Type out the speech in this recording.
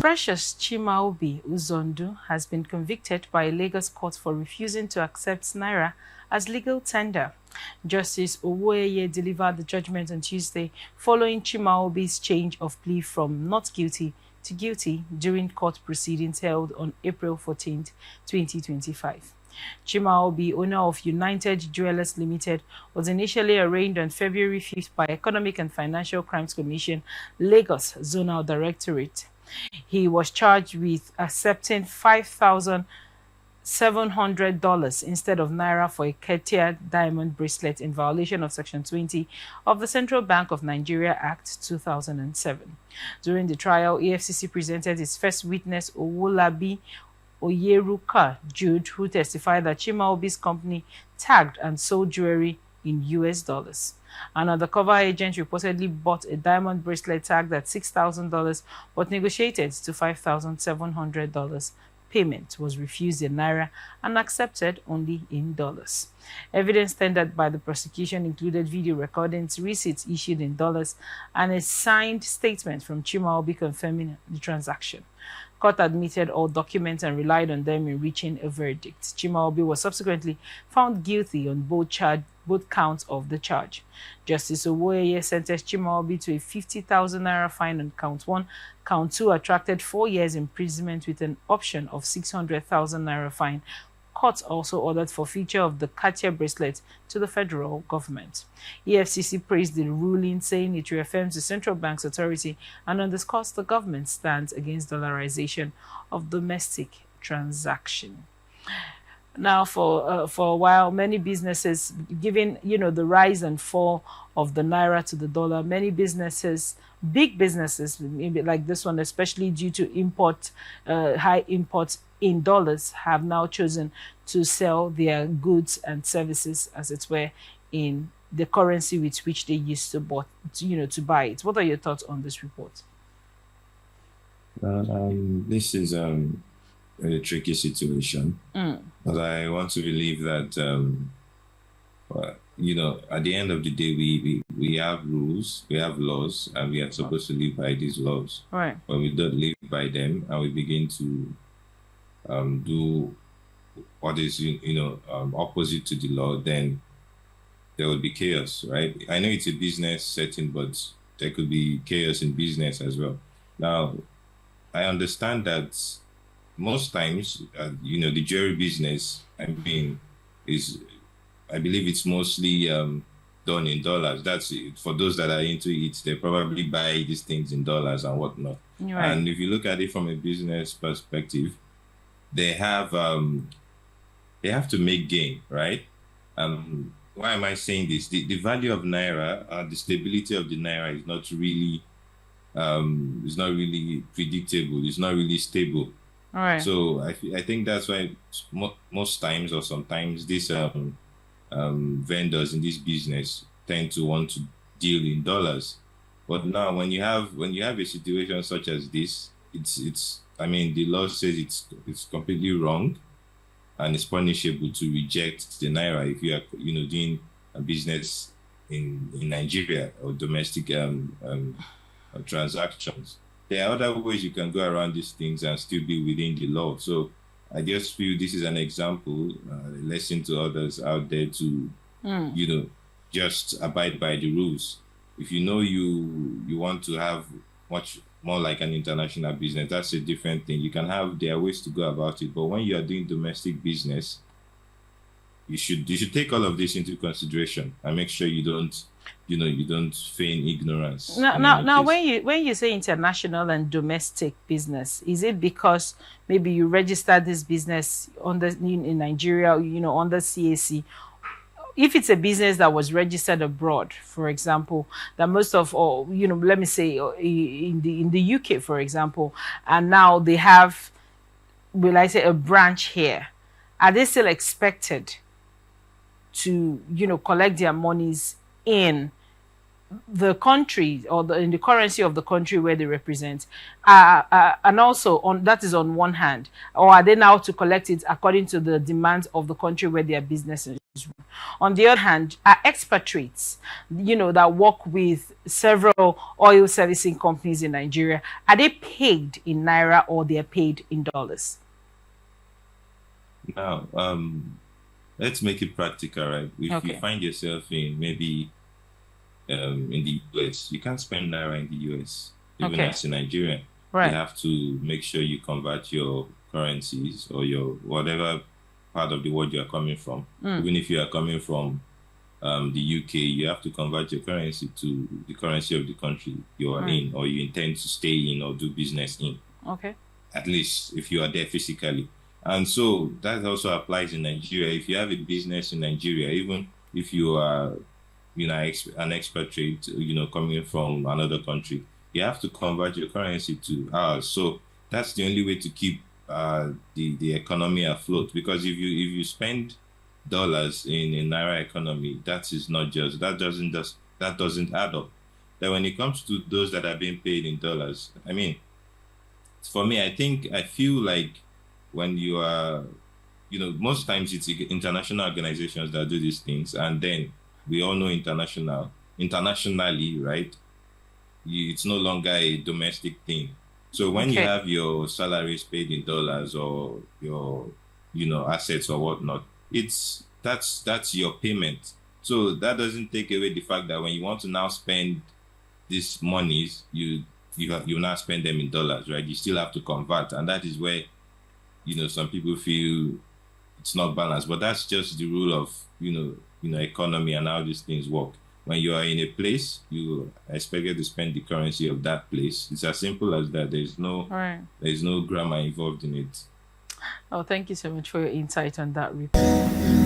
Precious Chimaobi Uzondu has been convicted by a Lagos court for refusing to accept Naira as legal tender. Justice Owoeye delivered the judgment on Tuesday following Chimaobi's change of plea from not guilty to guilty during court proceedings held on April 14, 2025. Chimaobi, owner of United Jewelers Limited, was initially arraigned on February 5th by Economic and Financial Crimes Commission, Lagos Zonal Directorate. He was charged with accepting $5,700 instead of Naira for a Cartier diamond bracelet in violation of Section 20 of the Central Bank of Nigeria Act 2007. During the trial, EFCC presented its first witness, Owolabi Oyeruka Jude, who testified that Chimaobi's company tagged and sold jewelry in US dollars. An undercover agent reportedly bought a diamond bracelet tagged at $6,000 but negotiated to $5,700. Payment was refused in Naira and accepted only in dollars. Evidence tendered by the prosecution included video recordings, receipts issued in dollars, and a signed statement from Chimaobi confirming the transaction. Court admitted all documents and relied on them in reaching a verdict. Chimaobi was subsequently found guilty on both counts of the charge. Justice Owoeye sentenced Chimaobi to a 50,000 Naira fine on count 1. Count 2 attracted 4 years imprisonment with an option of 600,000 Naira fine. Court also ordered forfeiture of the Cartier bracelet to the federal government. EFCC praised the ruling, saying it reaffirms the central bank's authority and underscores the government's stance against dollarization of domestic transaction. Now, for a while, many businesses, given the rise and fall of the Naira to the dollar, many businesses, big businesses, maybe like this one, especially due to high imports in dollars, have now chosen to sell their goods and services, as it were, in the currency with which they used to buy it. What are your thoughts on this report? This is a tricky situation, but I want to believe that at the end of the day, we have rules, we have laws, and we are supposed to live by these laws. Right. When we don't live by them and we begin to do what is opposite to the law, then there will be chaos, right? I know it's a business setting, but there could be chaos in business as well. Now, I understand that most times, the jewelry business, I believe it's mostly done in dollars. That's it. For those that are into it, they probably buy these things in dollars and whatnot. Right. And if you look at it from a business perspective, they have to make gain, right? Why am I saying this? The value of Naira, the stability of the Naira is not really predictable. It's not really stable. All right. So I think that's why most times or sometimes these vendors in this business tend to want to deal in dollars. But now when you have a situation such as this, the law says it's completely wrong and it's punishable to reject the Naira if you are doing a business in Nigeria or domestic transactions. There are other ways you can go around these things and still be within the law. So I just feel this is an example, a lesson to others out there to, just abide by the rules. If you want to have much more like an international business, that's a different thing. There are ways to go about it. But when you are doing domestic business, you should take all of this into consideration and make sure you don't feign ignorance. Now, when you say international and domestic business, is it because maybe you registered this business in Nigeria, under CAC? If it's a business that was registered abroad, for example, that most of, let me say in the UK, for example, and now they have, a branch here, are they still expected to, collect their monies in the country or in the currency of the country where they represent, and also that is on one hand, or are they now to collect it according to the demands of the country where their business is On the other hand, are expatriates, that work with several oil servicing companies in Nigeria, are they paid in Naira or they're paid in dollars? Now, let's make it practical, right? If you Okay. find yourself in maybe in the US, you can't spend Naira in the US. Even Okay. as a Nigerian, you Right. have to make sure you convert your currencies or your whatever part of the world you are coming from. Even if you are coming from the UK, you have to convert your currency to the currency of the country you are in, or you intend to stay in or do business in. Okay. At least if you are there physically. And so that also applies in Nigeria. If you have a business in Nigeria, even if you are, an expatriate, coming from another country, you have to convert your currency to ours. So that's the only way to keep the economy afloat. Because if you spend dollars in a Naira economy, that doesn't add up. That when it comes to those that are being paid in dollars, I mean, for me, I feel like when you are, most times it's international organizations that do these things, and then we all know internationally, right? It's no longer a domestic thing. So when you Okay. have your salaries paid in dollars or your, assets or whatnot, that's your payment. So that doesn't take away the fact that when you want to now spend these monies, you now spend them in dollars, right? You still have to convert, and that is where some people feel it's not balanced. But that's just the rule of economy and how these things work. When you are in a place, you are expected to spend the currency of that place. It's as simple as that. All right. There's no grammar involved in it. Oh, thank you so much for your insight on that report.